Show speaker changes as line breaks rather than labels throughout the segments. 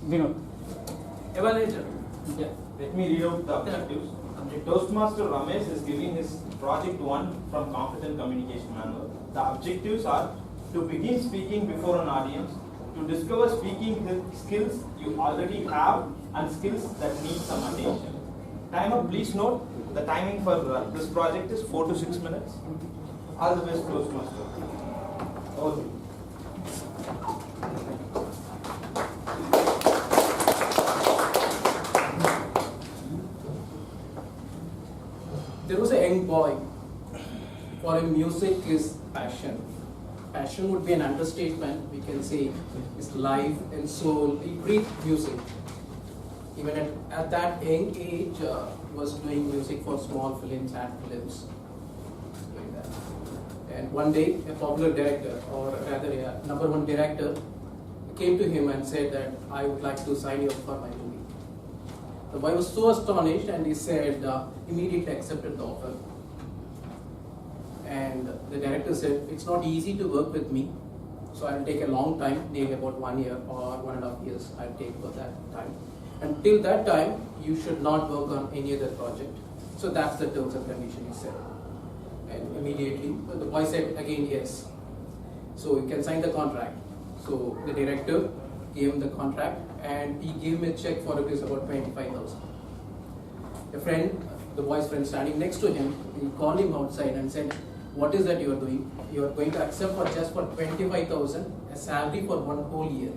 Vinod.
Evaluator.
Yeah. Let me read out the objectives. Toastmaster Ramesh is giving his project 1 from Competent Communication Manual. The objectives are to begin speaking before an audience, to discover speaking skills you already have and skills that need some attention. Timer, please note the timing for this project is 4 to 6 minutes. All the best, Toastmaster. Over to you.
There was a young boy. For him, music is passion. Passion would be an understatement. We can say his life and soul. He breathed music. Even at that young age, he was doing music for small films, ad films. Like that. And one day, a popular director, or rather a #1 director, came to him and said that I would like to sign you up for my movie. The boy was so astonished and he said, immediately accepted the offer. And the director said, it's not easy to work with me, so I'll take a long time, maybe about 1 year or 1.5 years I'll take for that time. Until that time, you should not work on any other project. So that's the terms and conditions he said. And immediately, the boy said again, yes. So you can sign the contract. So the director gave him the contract and he gave him a check for it is about 25,000. A friend, the boy's friend standing next to him, he called him outside and said, what is that you are doing? You are going to accept for just for 25,000 a salary for 1 whole year.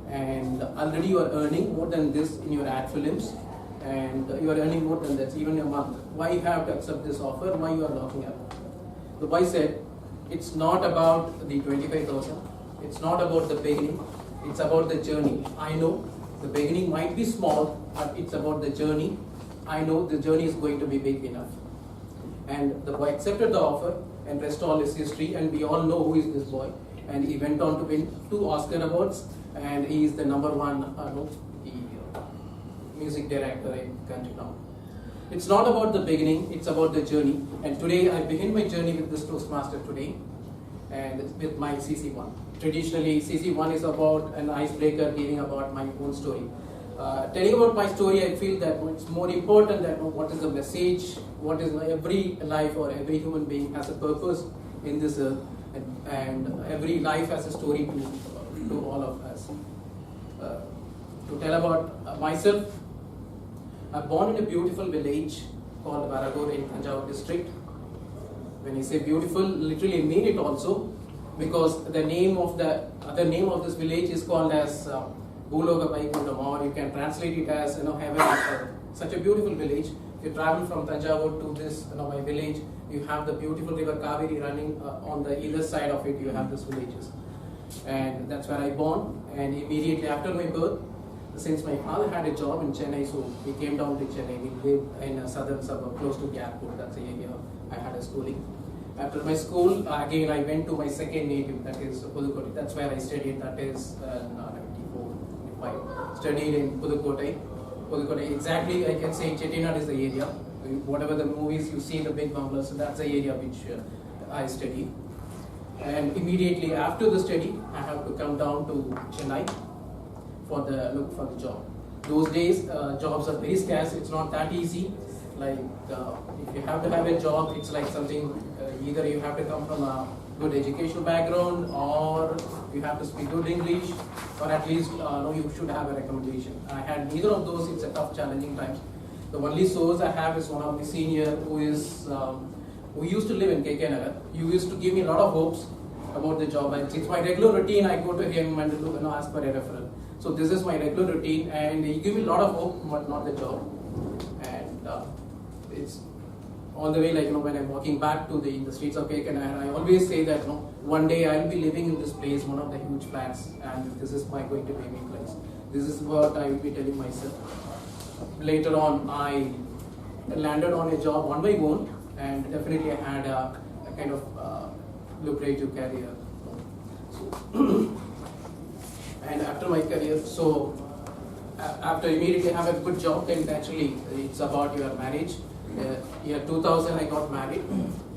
And already you are earning more than this in your ad films and you are earning more than that even a month. Why you have to accept this offer? Why you are locking up? The boy said, it's not about the 25,000. It's not about the beginning. It's about the journey. I know the beginning might be small, but it's about the journey. I know the journey is going to be big enough. And the boy accepted the offer, and rest all is history. And we all know who is this boy. And he went on to win 2 Oscar awards, and he is the #1 music director in country now. It's not about the beginning; it's about the journey. And today I begin my journey with this Toastmaster today, and with my CC1. Traditionally, CC1 is about an icebreaker, giving about my own story. Telling about my story, I feel that it's more important that what is the message, what is every life or every human being has a purpose in this earth, and every life has a story to all of us. To tell about myself, I'm born in a beautiful village called Varagur in Tanjavur district. When I say beautiful, literally mean it also, because the name of this village is called as Bhuloga Vaikundam, or you can translate it as heaven on earth. Such a beautiful village. If you travel from Tanjavur to this my village, you have the beautiful river Kaveri running on the either side of it. You have these villages, and that's where I born. And immediately after my birth, since my father had a job in Chennai, so we came down to Chennai. We lived in a southern suburb close to the airport. That's the area I had a schooling. After my school, again I went to my second native, that is Pudukkottai. That's where I studied. That is 94, 95. Studied in Pudukkottai. Pudukkottai, exactly, I can say Chettinad is the area. Whatever the movies you see, the big bungalows, so that's the area which I studied. And immediately after the study, I have to come down to Chennai for the job. Those days, jobs are very scarce. It's not that easy. Like if you have to have a job, it's like something. Either you have to come from a good educational background, or you have to speak good English, or at least you should have a recommendation. I had neither of those. It's a tough, challenging times. The only source I have is one of my senior who used to live in KK Nagar. He used to give me a lot of hopes about the job. It's my regular routine. I go to him and ask for a referral. So this is my regular routine, and he gave me a lot of hope, but not the job. And it's all the way when I'm walking back to the streets of KK Nagar, I always say that one day I'll be living in this place, one of the huge flats, and this is going to be my place. This is what I will be telling myself. Later on, I landed on a job on my own, and definitely I had a kind of lucrative career. And after my career, after immediately have a good job, then naturally it's about your marriage. Year 2000, I got married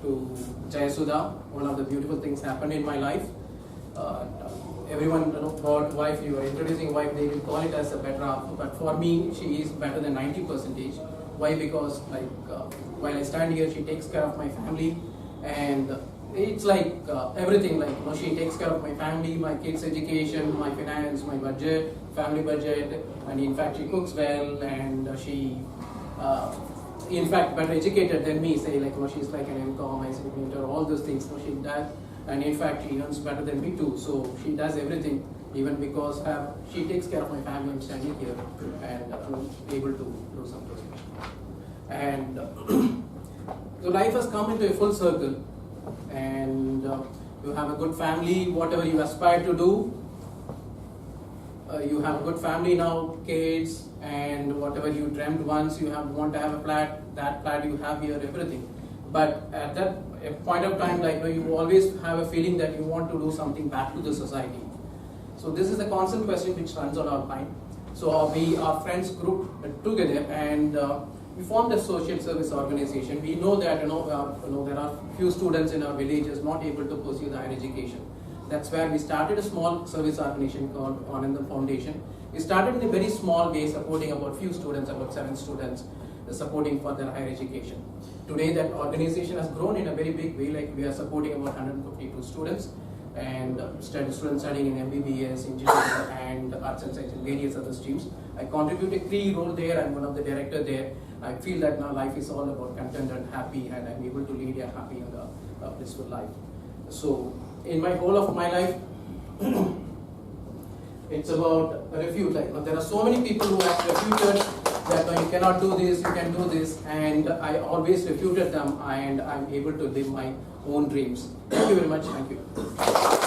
to Jayasudha. One of the beautiful things happened in my life. everyone about wife, you are introducing wife, they will call it as a better half. But for me, she is better than 90%. Why? Because while I stand here, she takes care of my family, and it's everything. She takes care of my family, my kids' education, my finance, my budget, family budget, and in fact she cooks well, and she in fact better educated than me. Say she's like an MCom, ICT, all those things. She does, and in fact she earns better than me too. So she does everything, even because she takes care of my family. I'm standing here, and I'm able to do something. And so life has come into a full circle, and you have a good family, whatever you aspire to do. You have a good family now, kids, and whatever you dreamed once, you want to have a flat, that flat you have here, everything. But at that point of time, you always have a feeling that you want to do something back to the society. So this is the constant question which runs on our mind. So our friends grouped together, and we formed a social service organization. We know that there are few students in our villages not able to pursue the higher education. That's where we started a small service organization called Anandam Foundation. We started in a very small way, supporting about few students, about 7 students, supporting for their higher education. Today that organization has grown in a very big way. We are supporting about 152 students, and students studying in MBBS, engineering, and arts and science, and various other streams. I contribute a key role there. I'm one of the director there. I feel that now life is all about content and happy, and I'm able to lead a happy and blissful life. So in my whole of my life, it's about refute. There are so many people who have refuted that you cannot do this, you can do this, and I always refuted them, and I'm able to live my own dreams. Thank you very much. Thank you.